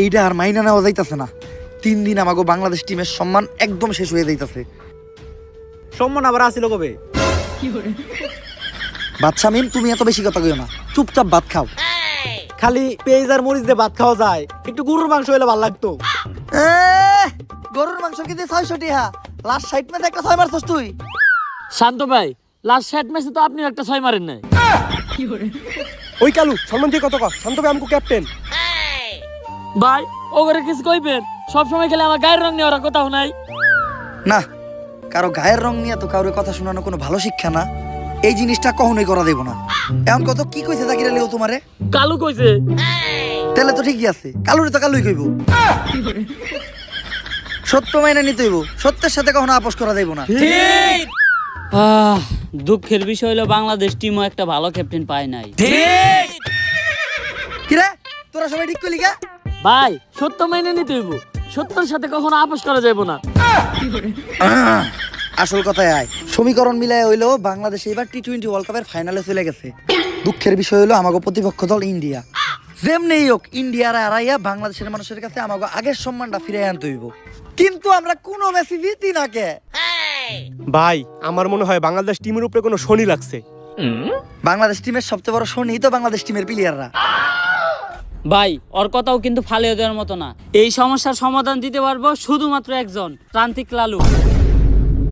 এইটা আর মাইনা নেওয়া যাইতাছে না। 3 দিন আমাকে বাংলাদেশ টিমের সম্মান একদম শেষ হয়ে যাইতাছে। সম্মান আবার আসিল কবে? বাচ্চা মিম, তুমি এত বেশি কথা কইও না, চুপচাপ ভাত খাও। খালি পেঁয়াজ আর মরিচ দিয়ে ভাত খাওয়া যায়, একটু গরুর মাংস হলে ভালো লাগতো। গরুর মাংস কিন্তু 600 টাকা, লাস্ট 60 ম্যাচে একটা 6 মারছস তুই। শান্ত ভাই, লাস্ট 60 ম্যাচে তো আপনি একটা 6 মারেন নাই। ওই কালু সম্মান দিয়ে কত শান্ত ভাই আমকো ক্যাপ্টেন। ভাই ওগরে কিছু কইবেন, সব সময় খেলে আমার গায়ের রং নিয়ে ওরা কথা নাই। না, কারো গায়ের রং নিয়ে তো কারোর কথা শোনানো কোনো ভালো শিক্ষা না। এই জিনিসটা কখনোই করা দেব না। এখন কত কি কইছে জাকির আলী ও তোমারে? কালু কইছে। তাহলে তো ঠিকই আছে, কালুরে তো কালুই কইব। সত্য মাইনা নিতে হইব, সত্যের সাথে কখনো আপোষ করা দেব না। ঠিক। দুঃখের বিষয় হলো বাংলাদেশ টিমও একটা ভালো ক্যাপ্টেন পায় নাই। ঠিক। কিরে তোরা সবাই ঠিক কইলি কা? ভাই সত্য মেনে নিতে হইব, সত্যের সাথে কখনো আপোষ করা যাবে না। আসল কথায় আয়, সমীকরণ মিলায় হইলো বাংলাদেশ এবার টি-20 ওয়ার্ল্ড কাপের ফাইনালে চলে গেছে। দুঃখের বিষয় হলো আমাগো প্রতিপক্ষ দল ইন্ডিয়া। যেমনেই হোক ইন্ডিয়ার হারাইয়া বাংলাদেশের মানুষের কাছে আমাগো আগের সম্মানটা ফিরে আনতে হইব। কিন্তু আমরা কোনো ম্যাচই জিতি না কে? ভাই আমার মনে হয় বাংলাদেশ টিমের উপরে কোনো শনি লাগছে। বাংলাদেশ টিমের সবচেয়ে বড় শনি তো বাংলাদেশ টিমের প্লেয়াররা। ভাই ওর কথাও কিন্তু ফালিয়ে দেওয়ার মতো না। এই সমস্যার সমাধান দিতে পারবো শুধুমাত্র একজন, প্রান্তিক লালু।